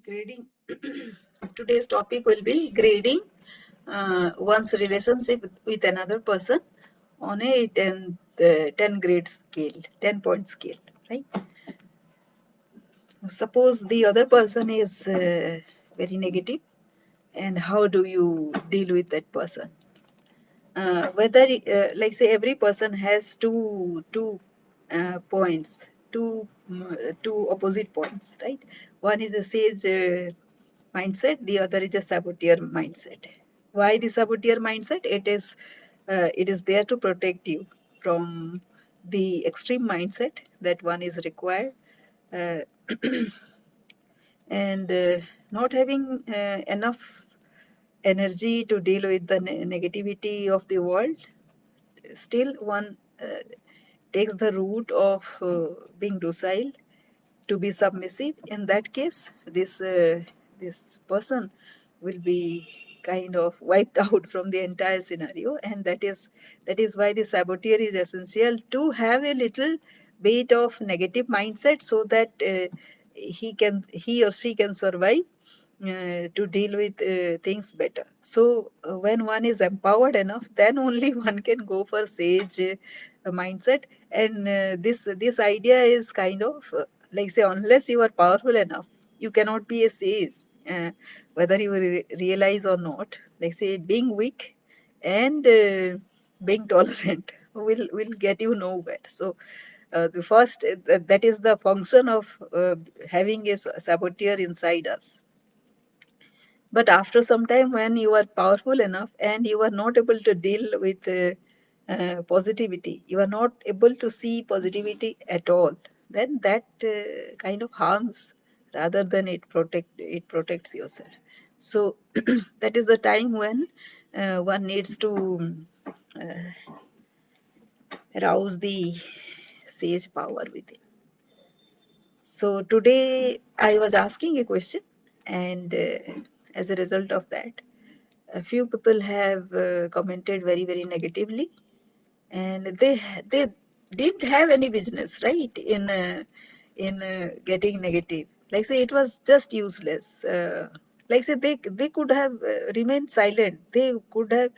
Grading. Today's topic will be grading one's relationship with another person on a 10 grade scale, 10-point scale, right? Suppose the other person is very negative, and how do you deal with that person? Whether, like say, every person has two points, two opposite points, right? One is a sage mindset, the other is a saboteur mindset. Why the saboteur mindset? It is there to protect you from the extreme mindset that one is required, uh, and not having enough energy to deal with the negativity of the world. Still one takes the route of being docile, to be submissive. In that case, this person will be kind of wiped out from the entire scenario, and that is why the saboteur is essential, to have a little bit of negative mindset, so that he or she can survive, to deal with things better. So when one is empowered enough, then only one can go for sage mindset. And this idea is kind of like say, unless you are powerful enough, you cannot be a sage, whether you realize or not. Like say, being weak and being tolerant will get you nowhere. So the first that is the function of having a saboteur inside us. But after some time, when you are powerful enough and you are not able to deal with positivity, you are not able to see positivity at all, then that kind of harms rather than it protects yourself. So that is the time when one needs to rouse the sage power within. So today I was asking a question, and as a result of that, a few people have commented very very negatively, and they didn't have any business, right, in getting negative. Like say, it was just useless. Like say, they could have remained silent. They could have,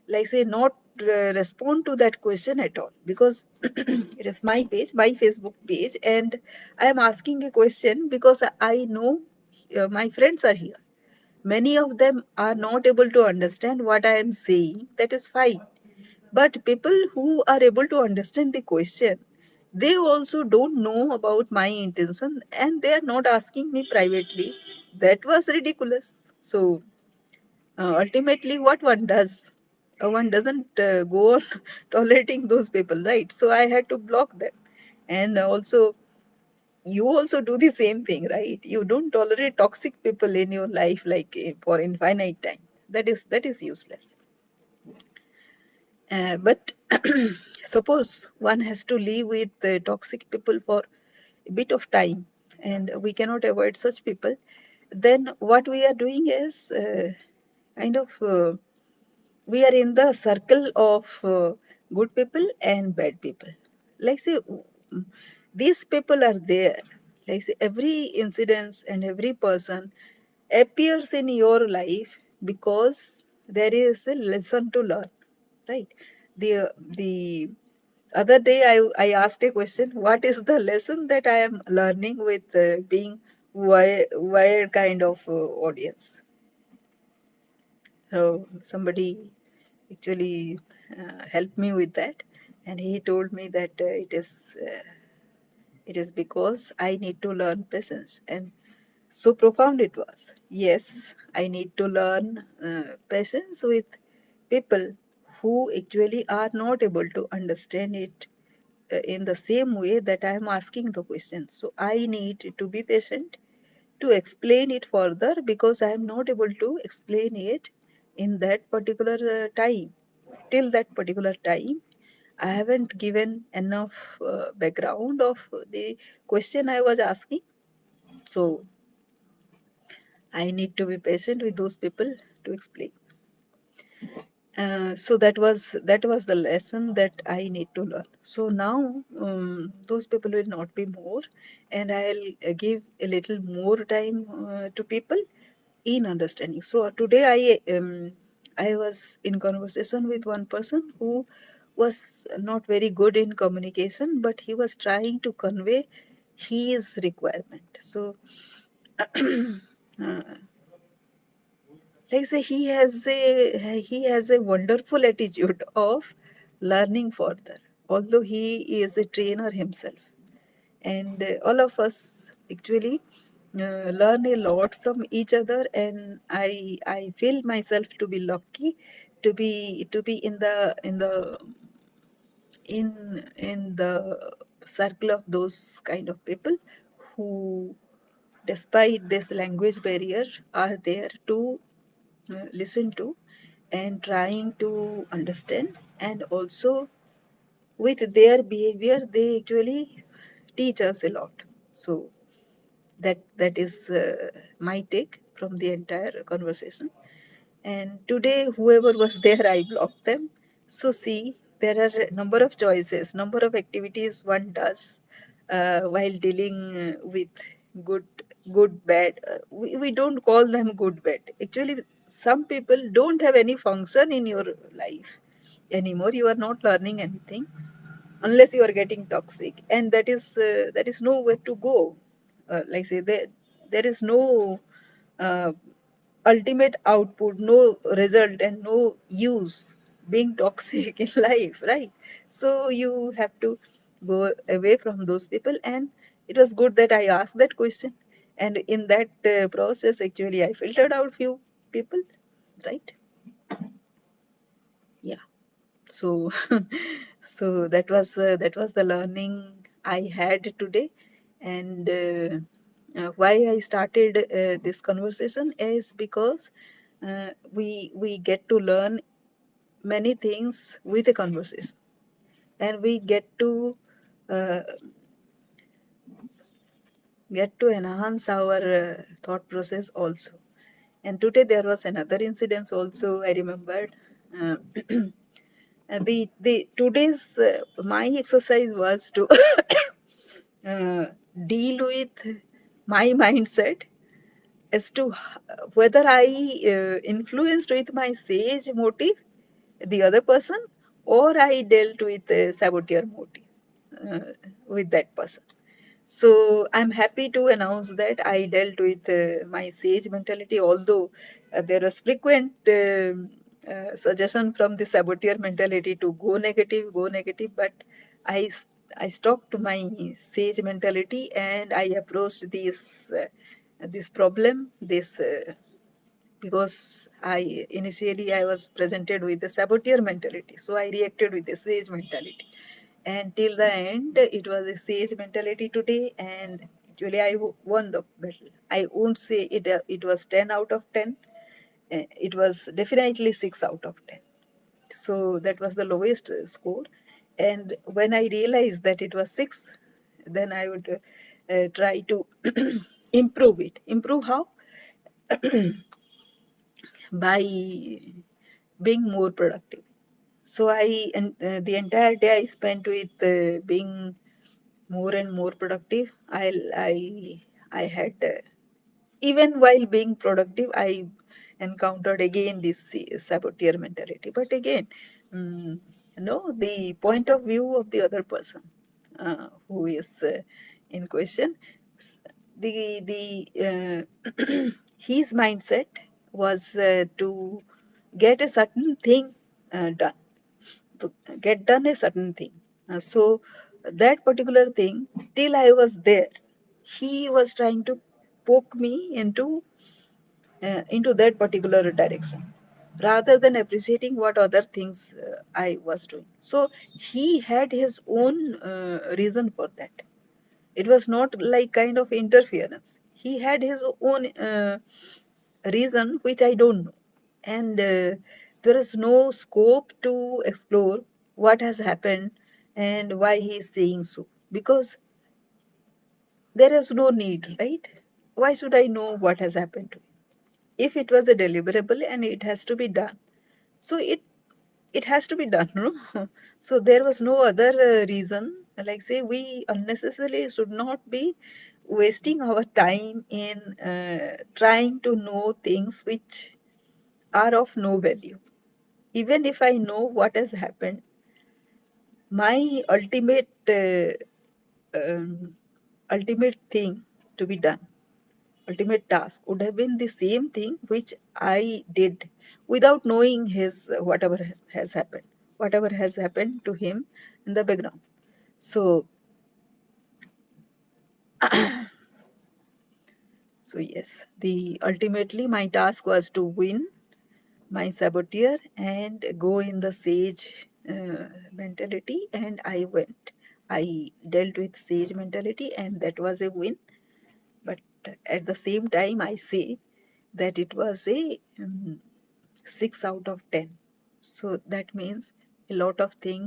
like say, not respond to that question at all, because it is my page, my Facebook page, and I am asking a question because I know my friends are here. Many of them are not able to understand what I am saying. That is fine. But people who are able to understand the question, they also don't know about my intention, and they are not asking me privately. That was ridiculous. So ultimately, what one does, one doesn't go on tolerating those people, right? So I had to block them. And also, you also do the same thing, right? You don't tolerate toxic people in your life, like for infinite time. That is useless. But suppose one has to live with toxic people for a bit of time, and we cannot avoid such people. Then what we are doing is kind of we are in the circle of good people and bad people. Like say, these people are there. Like say, every incident and every person appears in your life because there is a lesson to learn, right? The other day I asked a question: what is the lesson that I am learning with being wired kind of audience? So somebody actually helped me with that, and he told me that it is because I need to learn patience. And so profound it was. Yes, I need to learn patience with people who actually are not able to understand it in the same way that I am asking the question. So I need to be patient to explain it further, because I am not able to explain it in that particular time. Till that particular time, I haven't given enough background of the question I was asking. So I need to be patient with those people to explain. So that was the lesson that I need to learn. So now those people will not be more, and I'll give a little more time to people in understanding. So today I was in conversation with one person who was not very good in communication, but he was trying to convey his requirement. So uh, like say he has a wonderful attitude of learning further, although he is a trainer himself. And all of us actually learn a lot from each other, and I feel myself to be lucky to be in the circle of those kind of people who, despite this language barrier, are there to listen to and trying to understand. And also with their behavior they actually teach us a lot. So that is my take from the entire conversation. And today whoever was there, I blocked them. So see, there are a number of choices, number of activities one does while dealing with good bad. We don't call them good bad. Actually some people don't have any function in your life anymore. You are not learning anything unless you are getting toxic, and that is nowhere to go. Like say there is no uh, ultimate output, no result, and no use being toxic in life, right? So you have to go away from those people. And it was good that I asked that question, and in that process actually I filtered out few people, right? Yeah. So so that was the learning I had today. And why I started this conversation is because we get to learn many things with a conversation, and we uh, get to enhance our thought process also. And today there was another incident also, I remembered. uh, the today's my exercise was to uh, deal with my mindset as to whether I influenced with my sage motive the other person, or I dealt with a saboteur motive with that person. So I'm happy to announce that I dealt with my sage mentality, although there was frequent suggestion from the saboteur mentality to go negative, but I I stuck to my sage mentality, and I approached this problem, because I was presented with the saboteur mentality, so I reacted with the sage mentality. And till the end it was a sage mentality today, and actually won the battle. I won't say it was 10 out of 10. It was definitely 6 out of 10. So that was the lowest score. And when I realized that it was 6, then I would try to improve it. Improve how? By being more productive. So the entire day I spent with being more and more productive. I had even while being productive, I encountered again this saboteur mentality. But again, mm, the point of view of the other person who is in question. s- the his mindset was to get a certain thing done, to get done a certain thing. So that particular thing, till I was there, he was trying to poke me into that particular direction, rather than appreciating what other things I was doing. So he had his own reason for that. It was not like kind of interference. He had his own reason which I don't know. And there is no scope to explore what has happened and why he is saying so, because there is no need, right? Why should I know what has happened to him? If it was a deliverable and it has to be done, so it has to be done, no? So there was no other reason. Like, say, we unnecessarily should not be wasting our time in trying to know things which are of no value. Even if I know what has happened, my um, ultimate thing to be done, ultimate task would have been the same thing which I did without knowing his whatever has happened to him in the background. So, so yes, the ultimately my task was to win my saboteur and go in the sage mentality, and I went. I dealt with sage mentality, and that was a win. But at the same time, I say that it was a 6 out of 10. So that means a lot of things